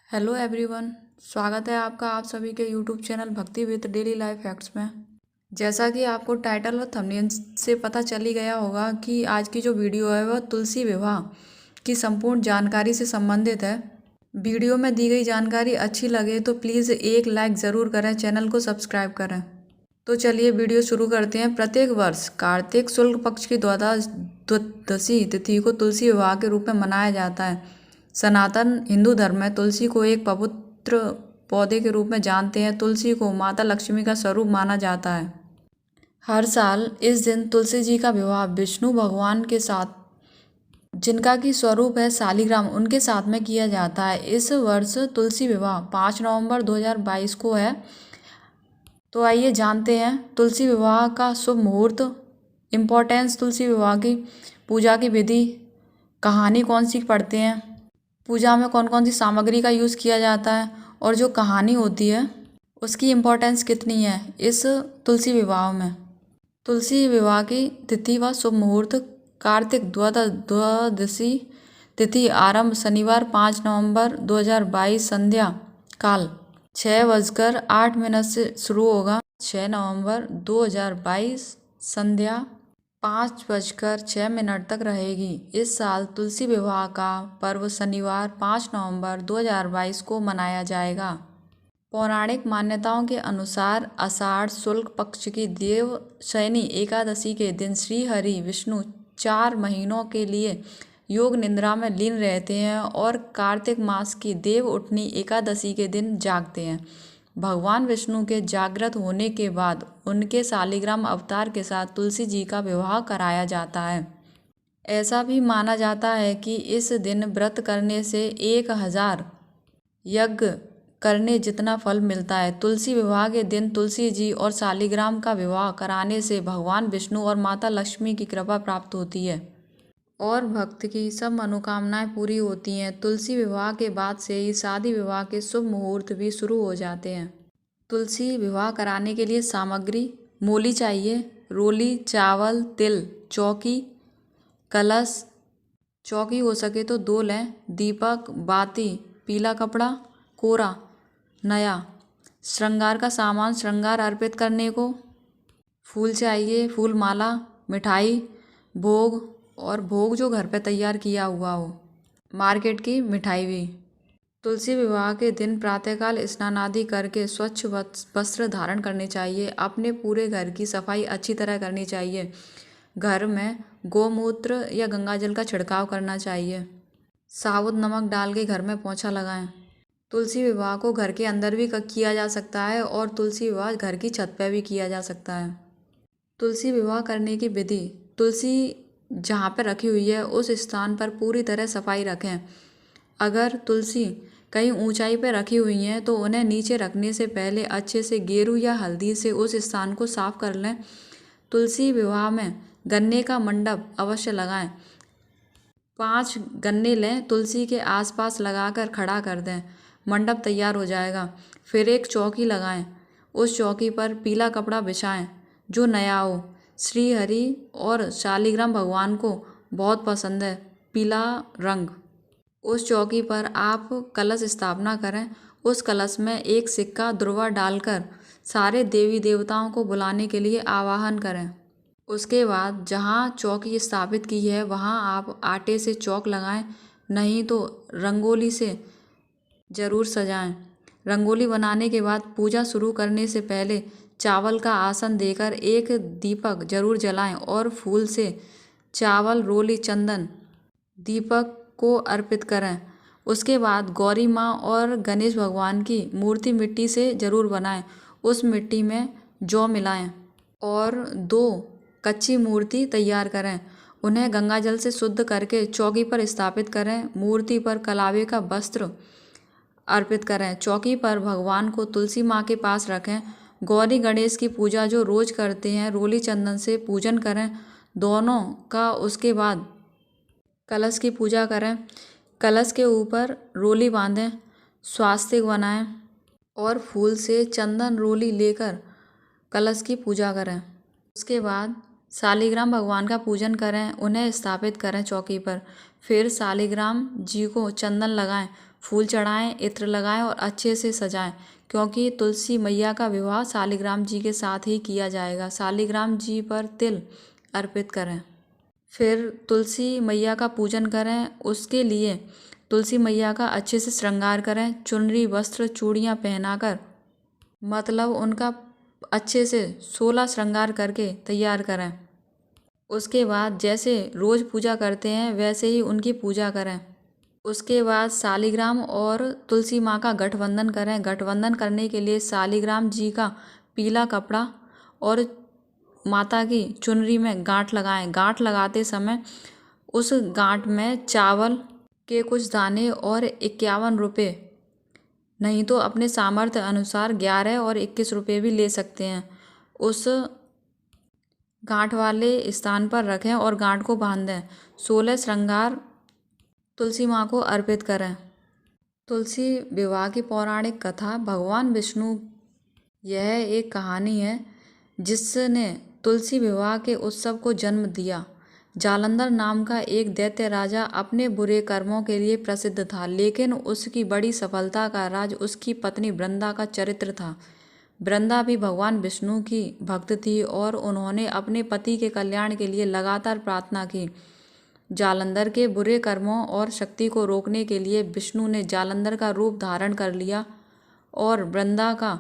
Hello everyone. स्वागत है आपका आप सभी के यूट्यूब चैनल भक्ति विद डेली लाइफ फैक्ट्स में। जैसा कि आपको टाइटल और थंबनेल से पता चल ही गया होगा कि आज की जो वीडियो है वह तुलसी विवाह की संपूर्ण जानकारी से संबंधित है। वीडियो में दी गई जानकारी अच्छी लगे तो प्लीज़ एक लाइक ज़रूर करें, चैनल को सब्सक्राइब करें। तो चलिए वीडियो शुरू करते हैं। प्रत्येक वर्ष कार्तिक शुक्ल पक्ष की द्वादशी तिथि को तुलसी विवाह के रूप में मनाया जाता है। सनातन हिंदू धर्म में तुलसी को एक पवित्र पौधे के रूप में जानते हैं। तुलसी को माता लक्ष्मी का स्वरूप माना जाता है। हर साल इस दिन तुलसी जी का विवाह विष्णु भगवान के साथ, जिनका की स्वरूप है शालिग्राम, उनके साथ में किया जाता है। इस वर्ष तुलसी विवाह 5 नवंबर 2022 को है। तो आइए जानते हैं तुलसी विवाह का शुभ मुहूर्त, इम्पोर्टेंस, तुलसी विवाह की पूजा की विधि, कहानी कौन सी पढ़ते हैं, पूजा में कौन कौन सी सामग्री का यूज़ किया जाता है और जो कहानी होती है उसकी इम्पोर्टेंस कितनी है इस तुलसी विवाह में। तुलसी विवाह की तिथि व शुभ मुहूर्त। कार्तिक द्वादशी तिथि आरंभ शनिवार 5 नवंबर 2022 संध्या काल 6:08 से शुरू होगा। 6 नवंबर 2022 संध्या 5:06 तक रहेगी। इस साल तुलसी विवाह का पर्व शनिवार 5 नवंबर 2022 को मनाया जाएगा। पौराणिक मान्यताओं के अनुसार आषाढ़ शुक्ल पक्ष की देवशयनी एकादशी के दिन श्री हरि विष्णु 4 महीनों के लिए योग निद्रा में लीन रहते हैं और कार्तिक मास की देव उठनी एकादशी के दिन जागते हैं। भगवान विष्णु के जागृत होने के बाद उनके शालिग्राम अवतार के साथ तुलसी जी का विवाह कराया जाता है। ऐसा भी माना जाता है कि इस दिन व्रत करने से 1000 यज्ञ करने जितना फल मिलता है। तुलसी विवाह के दिन तुलसी जी और शालिग्राम का विवाह कराने से भगवान विष्णु और माता लक्ष्मी की कृपा प्राप्त होती है और भक्त की सब मनोकामनाएं पूरी होती हैं। तुलसी विवाह के बाद से ही शादी विवाह के शुभ मुहूर्त भी शुरू हो जाते हैं। तुलसी विवाह कराने के लिए सामग्री: मूली चाहिए, रोली, चावल, तिल, चौकी, कलश, चौकी हो सके तो 2 लें, दीपक, बाती, पीला कपड़ा, कोरा, नया, श्रृंगार का सामान, श्रृंगार अर्पित करने को, फूल चाहिए, फूल माला, मिठाई, भोग, और भोग जो घर पे तैयार किया हुआ हो, मार्केट की मिठाई भी। तुलसी विवाह के दिन प्रातःकाल स्नान आदि करके स्वच्छ वस्त्र धारण करने चाहिए। अपने पूरे घर की सफाई अच्छी तरह करनी चाहिए। घर में गोमूत्र या गंगाजल का छिड़काव करना चाहिए। साबुत नमक डाल के घर में पोंछा लगाएं। तुलसी विवाह को घर के अंदर भी किया जा सकता है और तुलसी विवाह घर की छत पर भी किया जा सकता है। तुलसी विवाह करने की विधि: तुलसी जहाँ पर रखी हुई है उस स्थान पर पूरी तरह सफाई रखें। अगर तुलसी कहीं ऊंचाई पर रखी हुई हैं तो उन्हें नीचे रखने से पहले अच्छे से गेरू या हल्दी से उस स्थान को साफ कर लें। तुलसी विवाह में गन्ने का मंडप अवश्य लगाएं। 5 गन्ने लें, तुलसी के आसपास लगाकर खड़ा कर दें। मंडप तैयार हो जाएगा। फिर एक चौकी लगाएं। उस चौकी पर पीला कपड़ा बिछाएं जो नया हो। श्री हरि और शालिग्राम भगवान को बहुत पसंद है पीला रंग। उस चौकी पर आप कलश स्थापना करें। उस कलश में एक सिक्का दुर्वा डालकर सारे देवी देवताओं को बुलाने के लिए आवाहन करें। उसके बाद जहाँ चौकी स्थापित की है वहाँ आप आटे से चौक लगाएं, नहीं तो रंगोली से ज़रूर सजाएं। रंगोली बनाने के बाद पूजा शुरू करने से पहले चावल का आसन देकर एक दीपक जरूर जलाएं और फूल से चावल, रोली, चंदन दीपक को अर्पित करें। उसके बाद गौरी माँ और गणेश भगवान की मूर्ति मिट्टी से जरूर बनाएं। उस मिट्टी में जौ मिलाएं और 2 कच्ची मूर्ति तैयार करें। उन्हें गंगाजल से शुद्ध करके चौकी पर स्थापित करें। मूर्ति पर कलावे का वस्त्र अर्पित करें। चौकी पर भगवान को तुलसी माँ के पास रखें। गौरी गणेश की पूजा जो रोज करते हैं रोली चंदन से पूजन करें दोनों का। उसके बाद कलश की पूजा करें। कलश के ऊपर रोली बांधें, स्वास्तिक बनाएं और फूल से चंदन रोली लेकर कलश की पूजा करें। उसके बाद शालिग्राम भगवान का पूजन करें, उन्हें स्थापित करें चौकी पर। फिर शालिग्राम जी को चंदन लगाएं, फूल चढ़ाएं, इत्र लगाएं और अच्छे से सजाएं, क्योंकि तुलसी मैया का विवाह शालिग्राम जी के साथ ही किया जाएगा। शालिग्राम जी पर तिल अर्पित करें। फिर तुलसी मैया का पूजन करें। उसके लिए तुलसी मैया का अच्छे से श्रृंगार करें। चुनरी, वस्त्र, चूड़ियाँ पहनाकर, मतलब उनका अच्छे से 16 श्रृंगार करके तैयार करें। उसके बाद जैसे रोज़ पूजा करते हैं वैसे ही उनकी पूजा करें। उसके बाद शालिग्राम और तुलसी माँ का गठबंधन करें। गठबंधन करने के लिए शालिग्राम जी का पीला कपड़ा और माता की चुनरी में गांठ लगाएं। गांठ लगाते समय उस गांठ में चावल के कुछ दाने और 51 रुपये, नहीं तो अपने सामर्थ्य अनुसार 11 और 21 रुपये भी ले सकते हैं, उस गांठ वाले स्थान पर रखें और गांठ को बांध दें। 16 श्रृंगार तुलसी माँ को अर्पित करें। तुलसी विवाह की पौराणिक कथा। भगवान विष्णु, यह एक कहानी है जिसने तुलसी विवाह के उत्सव को जन्म दिया। जालंधर नाम का एक दैत्य राजा अपने बुरे कर्मों के लिए प्रसिद्ध था, लेकिन उसकी बड़ी सफलता का राज उसकी पत्नी वृंदा का चरित्र था। वृंदा भी भगवान विष्णु की भक्त थी और उन्होंने अपने पति के कल्याण के लिए लगातार प्रार्थना की। जालंधर के बुरे कर्मों और शक्ति को रोकने के लिए विष्णु ने जालंधर का रूप धारण कर लिया और वृंदा का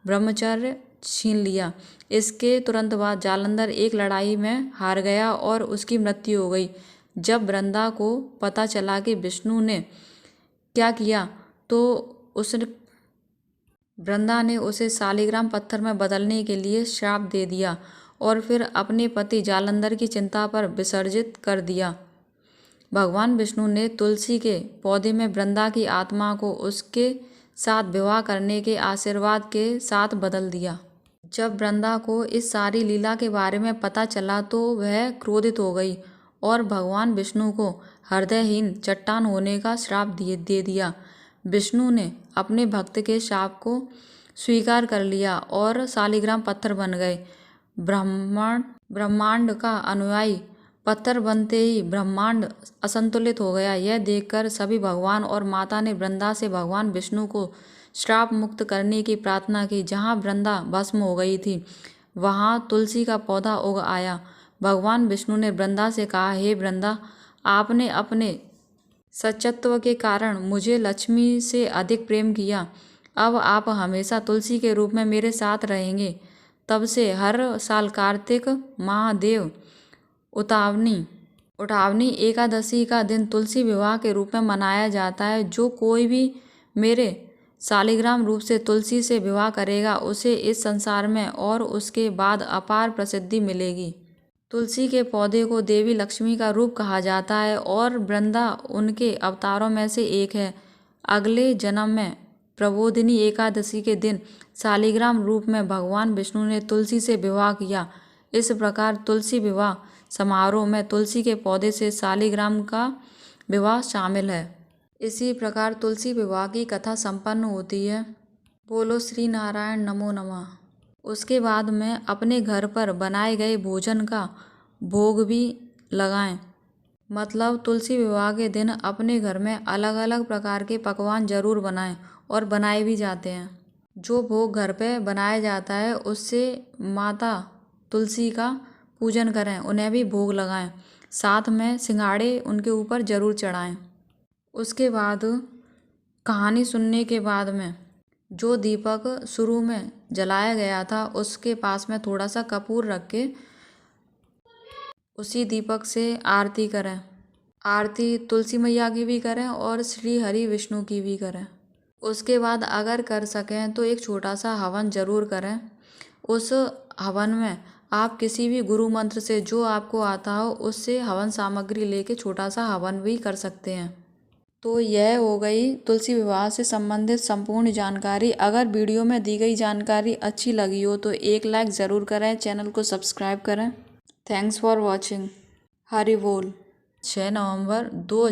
ब्रह्मचर्य छीन लिया। इसके तुरंत बाद जालंधर एक लड़ाई में हार गया और उसकी मृत्यु हो गई। जब वृंदा को पता चला कि विष्णु ने क्या किया तो वृंदा ने उसे शालिग्राम पत्थर में बदलने के लिए श्राप दे दिया और फिर अपने पति जालंधर की चिंता पर विसर्जित कर दिया। भगवान विष्णु ने तुलसी के पौधे में वृंदा की आत्मा को उसके साथ विवाह करने के आशीर्वाद के साथ बदल दिया। जब वृंदा को इस सारी लीला के बारे में पता चला तो वह क्रोधित हो गई और भगवान विष्णु को हृदयहीन चट्टान होने का श्राप दे दिया। विष्णु ने अपने भक्त के शाप को स्वीकार कर लिया और शालिग्राम पत्थर बन गए। ब्रह्मांड का अनुयायी पत्थर बनते ही ब्रह्मांड असंतुलित हो गया। यह देखकर सभी भगवान और माता ने वृंदा से भगवान विष्णु को श्राप मुक्त करने की प्रार्थना की। जहाँ वृंदा भस्म हो गई थी वहाँ तुलसी का पौधा उग आया। भगवान विष्णु ने वृंदा से कहा, हे वृंदा, आपने अपने सच्चत्व के कारण मुझे लक्ष्मी से अधिक प्रेम किया। अब आप हमेशा तुलसी के रूप में मेरे साथ रहेंगे। तब से हर साल कार्तिक महादेव उठावनी एकादशी का दिन तुलसी विवाह के रूप में मनाया जाता है। जो कोई भी मेरे शालिग्राम रूप से तुलसी से विवाह करेगा उसे इस संसार में और उसके बाद अपार प्रसिद्धि मिलेगी। तुलसी के पौधे को देवी लक्ष्मी का रूप कहा जाता है और वृंदा उनके अवतारों में से एक है। अगले जन्म में प्रबोधिनी एकादशी के दिन शालिग्राम रूप में भगवान विष्णु ने तुलसी से विवाह किया। इस प्रकार तुलसी विवाह समारोह में तुलसी के पौधे से शालिग्राम का विवाह शामिल है। इसी प्रकार तुलसी विवाह की कथा संपन्न होती है। बोलो श्री नारायण नमो नमः। उसके बाद में अपने घर पर बनाए गए भोजन का भोग भी लगाएं। मतलब तुलसी विवाह के दिन अपने घर में अलग अलग प्रकार के पकवान जरूर बनाएं और बनाए भी जाते हैं। जो भोग घर पे बनाया जाता है उससे माता तुलसी का पूजन करें, उन्हें भी भोग लगाएं। साथ में सिंघाड़े उनके ऊपर जरूर चढ़ाएं। उसके बाद कहानी सुनने के बाद में जो दीपक शुरू में जलाया गया था उसके पास में थोड़ा सा कपूर रख के उसी दीपक से आरती करें। आरती तुलसी मैया की भी करें और श्री हरि विष्णु की भी करें। उसके बाद अगर कर सकें तो एक छोटा सा हवन जरूर करें। उस हवन में आप किसी भी गुरु मंत्र से जो आपको आता हो उससे हवन सामग्री लेके छोटा सा हवन भी कर सकते हैं। तो यह हो गई तुलसी विवाह से संबंधित संपूर्ण जानकारी। अगर वीडियो में दी गई जानकारी अच्छी लगी हो तो एक लाइक ज़रूर करें, चैनल को सब्सक्राइब करें। Thanks for watching. हरि बोल। 6 नवंबर 2000